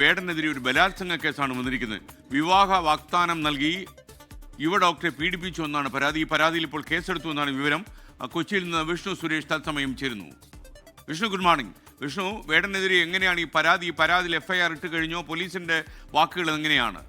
വേടനെതിരെ ഒരു ബലാത്സംഗ കേസാണ് വന്നിരിക്കുന്നത്. വിവാഹ വാഗ്ദാനം നൽകി യുവ ഡോക്ടറെ പീഡിപ്പിച്ചു എന്നാണ് പരാതി. ഈ പരാതിയിൽ ഇപ്പോൾ കേസെടുത്തു എന്നാണ് വിവരം. കൊച്ചിയിൽ നിന്ന് വിഷ്ണു സുരേഷ് തത്സമയം ചേരുന്നു. Vishnu, good morning. വിഷ്ണു, വേടനെതിരെ എങ്ങനെയാണ് ഈ പരാതിയിൽ FIR ഇട്ട് കഴിഞ്ഞോ? പോലീസിന്റെ വാക്കുകൾ എങ്ങനെയാണ്?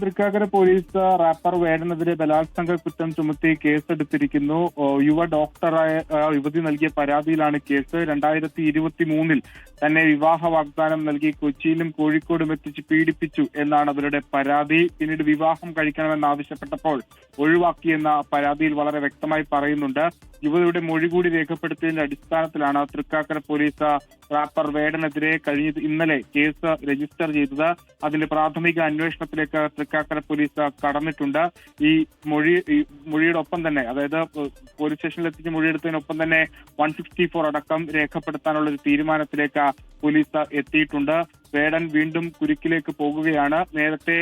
തൃക്കാക്കര പോലീസ് റാപ്പർ വേടനെതിരെ ബലാത്സംഗ കുറ്റം ചുമത്തി കേസെടുത്തിരിക്കുന്നു. യുവ ഡോക്ടറായ യുവതി നൽകിയ പരാതിയിലാണ് കേസ്. 2023 തന്നെ വിവാഹ വാഗ്ദാനം നൽകി കൊച്ചിയിലും കോഴിക്കോടും എത്തിച്ച് പീഡിപ്പിച്ചു എന്നാണ് അവരുടെ പരാതി. പിന്നീട് വിവാഹം കഴിക്കണമെന്നാവശ്യപ്പെട്ടപ്പോൾ ഒഴിവാക്കിയെന്ന പരാതിയിൽ വളരെ വ്യക്തമായി പറയുന്നുണ്ട്. യുവതിയുടെ മൊഴി കൂടി രേഖപ്പെടുത്തിയതിന്റെ അടിസ്ഥാനത്തിലാണ് തൃക്കാക്കര പോലീസ് റാപ്പർ വേടനെതിരെ ഇന്നലെ കേസ് രജിസ്റ്റർ ചെയ്തത്. അതിന്റെ പ്രാഥമിക അന്വേഷണത്തിലേക്ക് തൃക്കാക്കര പോലീസ് കടന്നിട്ടുണ്ട്. ഈ മൊഴിയുടെ ഒപ്പം തന്നെ, അതായത് പോലീസ് സ്റ്റേഷനിൽ എത്തിച്ച് മൊഴിയെടുത്തതിനൊപ്പം തന്നെ 164 അടക്കം രേഖപ്പെടുത്താനുള്ള ഒരു തീരുമാനത്തിലേക്ക് പോലീസ് എത്തിയിട്ടുണ്ട്. വേടൻ വീണ്ടും കുരുക്കിലേക്ക് പോകുകയാണ്. നേരത്തെ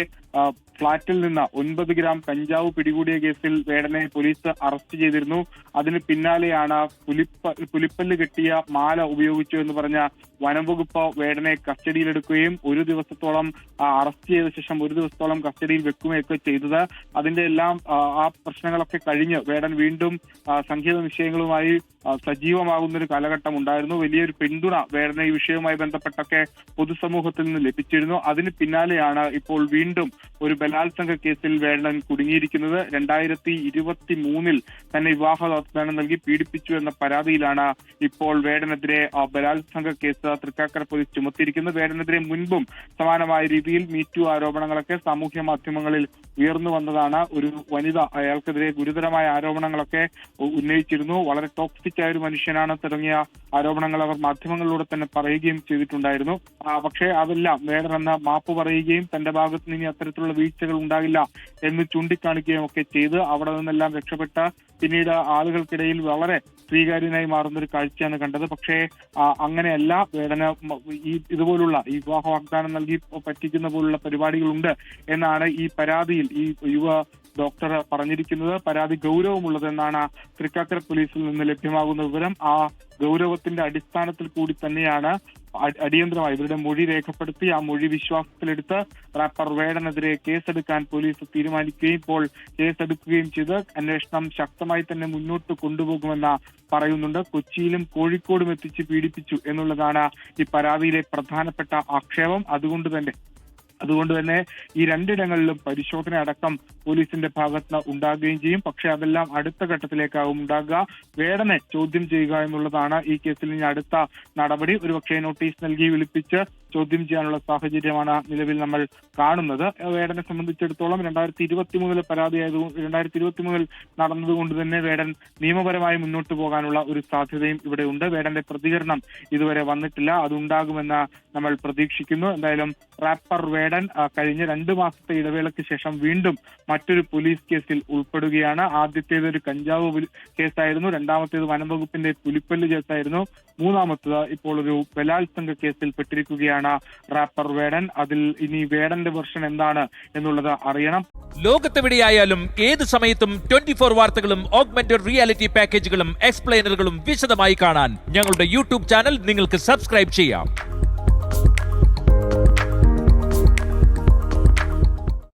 ഫ്ളാറ്റിൽ നിന്ന് 9 ഗ്രാം കഞ്ചാവ് പിടികൂടിയ കേസിൽ വേടനെ പോലീസ് അറസ്റ്റ് ചെയ്തിരുന്നു. അതിന് പിന്നാലെയാണ് പുലിപ്പല്ല് കെട്ടിയ മാല ഉപയോഗിച്ചു എന്ന് പറഞ്ഞ വനംവകുപ്പ് വേടനെ കസ്റ്റഡിയിലെടുക്കുകയും ഒരു ദിവസത്തോളം അറസ്റ്റ് ചെയ്ത ശേഷം ഒരു ദിവസത്തോളം കസ്റ്റഡിയിൽ വെക്കുകയൊക്കെ ചെയ്തത്. അതിന്റെ എല്ലാം ആ പ്രശ്നങ്ങളൊക്കെ കഴിഞ്ഞ് വേടൻ വീണ്ടും സംഗീത വിഷയങ്ങളുമായി സജീവമാകുന്ന ഒരു കാലഘട്ടം ഉണ്ടായിരുന്നു. വലിയൊരു പിന്തുണ വേടനെ ഈ വിഷയവുമായി ബന്ധപ്പെട്ടൊക്കെ പൊതുസമൂഹത്തിൽ നിന്ന് ലഭിച്ചിരുന്നു. അതിന് പിന്നാലെയാണ് ഇപ്പോൾ വീണ്ടും ഒരു ബലാത്സംഗ കേസിൽ വേടൻ കുടുങ്ങിയിരിക്കുന്നത്. 2023 തന്നെ വിവാഹ വാഗ്ദാനം നൽകി പീഡിപ്പിച്ചു എന്ന പരാതിയിലാണ് ഇപ്പോൾ വേടനെതിരെ ബലാത്സംഗ കേസ് തൃക്കാക്കര പോലീസ് ചുമത്തിയിരിക്കുന്നത്. വേടനെതിരെ മുൻപും സമാനമായ രീതിയിൽ മീറ്റു ആരോപണങ്ങളൊക്കെ സാമൂഹ്യ മാധ്യമങ്ങളിൽ ഉയർന്നു വന്നതാണ്. ഒരു വനിത അയാൾക്കെതിരെ ഗുരുതരമായ ആരോപണങ്ങളൊക്കെ ഉന്നയിച്ചിരുന്നു. വളരെ ടോക്സിക് ആയ ഒരു മനുഷ്യനാണ് തുടങ്ങിയ ആരോപണങ്ങൾ അവർ മാധ്യമങ്ങളിലൂടെ തന്നെ പറയുകയും ചെയ്തിട്ടുണ്ടായിരുന്നു. പക്ഷേ അതെല്ലാം വേടൻ എന്ന മാപ്പ് പറയുകയും തന്റെ ഭാഗത്ത് നിന്ന് അത്തരത്തിലുള്ള വീഴ്ചകൾ ഉണ്ടാകില്ല എന്ന് ചൂണ്ടിക്കാണിക്കുകയും ഒക്കെ ചെയ്ത് അവിടെ നിന്നെല്ലാം രക്ഷപ്പെട്ട പിന്നീട് ആളുകൾക്കിടയിൽ വളരെ സ്വീകാര്യനായി മാറുന്ന ഒരു കാഴ്ചയാണ് കണ്ടത്. പക്ഷേ അങ്ങനെയല്ല. വേടന് ഇതുപോലുള്ള ഈ വിവാഹ വാഗ്ദാനം നൽകി പറ്റിക്കുന്ന പോലുള്ള പരിപാടികളുണ്ട് എന്നാണ് ഈ പരാതിയിൽ ഈ യുവ ഡോക്ടർ പറഞ്ഞിരിക്കുന്നത്. പരാതി ഗൗരവമുള്ളതെന്നാണ് തൃക്കാക്കര പോലീസിൽ നിന്ന് ലഭ്യമാകുന്ന വിവരം. ആ ഗൗരവത്തിന്റെ അടിസ്ഥാനത്തിൽ കൂടി തന്നെയാണ് അടിയന്തരമായി ഇവരുടെ മൊഴി രേഖപ്പെടുത്തി ആ മൊഴി വിശ്വാസത്തിലെടുത്ത് റാപ്പർ വേടനെതിരെ കേസെടുക്കാൻ പോലീസ് തീരുമാനിക്കുകയും ഇപ്പോൾ കേസെടുക്കുകയും ചെയ്ത് അന്വേഷണം ശക്തമായി തന്നെ മുന്നോട്ട് കൊണ്ടുപോകുമെന്ന് പറയുന്നുണ്ട്. കൊച്ചിയിലും കോഴിക്കോടും എത്തിച്ച് പീഡിപ്പിച്ചു എന്നുള്ളതാണ് ഈ പരാതിയിലെ പ്രധാനപ്പെട്ട ആക്ഷേപം. അതുകൊണ്ട് തന്നെ ഈ രണ്ടിടങ്ങളിലും പരിശോധന അടക്കം പോലീസിന്റെ ഭാഗത്ത് ഉണ്ടാകുകയും ചെയ്യും. പക്ഷെ അതെല്ലാം അടുത്ത ഘട്ടത്തിലേക്കാവും ഉണ്ടാകുക. വേടനെ ചോദ്യം ചെയ്യുക എന്നുള്ളതാണ് ഈ കേസിൽ ഇനി അടുത്ത നടപടി. ഒരുപക്ഷെ നോട്ടീസ് നൽകി വിളിപ്പിച്ച് ചോദ്യം ചെയ്യാനുള്ള സാഹചര്യമാണ് നിലവിൽ നമ്മൾ കാണുന്നത്. വേടനെ സംബന്ധിച്ചിടത്തോളം 2023 പരാതിയായതുകൊണ്ട് 2023 നടന്നതുകൊണ്ട് തന്നെ വേടൻ നിയമപരമായി മുന്നോട്ട് പോകാനുള്ള ഒരു സാധ്യതയും ഇവിടെ ഉണ്ട്. വേടന്റെ പ്രതികരണം ഇതുവരെ വന്നിട്ടില്ല. അതുണ്ടാകുമെന്ന് നമ്മൾ പ്രതീക്ഷിക്കുന്നു. എന്തായാലും റാപ്പർ വേടൻ കഴിഞ്ഞ 2 മാസത്തെ ഇടവേളയ്ക്ക് ശേഷം വീണ്ടും മറ്റൊരു പോലീസ് കേസിൽ ഉൾപ്പെടുകയാണ്. ആദ്യത്തേത് ഒരു കഞ്ചാവ് കേസായിരുന്നു. രണ്ടാമത്തേത് വനംവകുപ്പിന്റെ പുലിപ്പല്ല് കേസായിരുന്നു. മൂന്നാമത്തേത് ഇപ്പോൾ ഒരു ബലാത്സംഗ കേസിൽ പെട്ടിരിക്കുകയാണ് റാപ്പർ വേടൻ. അതിൽ ഇനി വേടന്റെ വെർഷൻ എന്താണ് എന്നുള്ളത് അറിയണം. ലോകത്തെവിടെയായാലും ഏത് സമയത്തും 24 വാർത്തകളും ഓഗ്മെന്റഡ് റിയാലിറ്റി പാക്കേജുകളും എക്സ്പ്ലെയിനറുകളും വിശദമായി കാണാൻ ഞങ്ങളുടെ YouTube ചാനൽ നിങ്ങൾക്ക് സബ്സ്ക്രൈബ് ചെയ്യാം.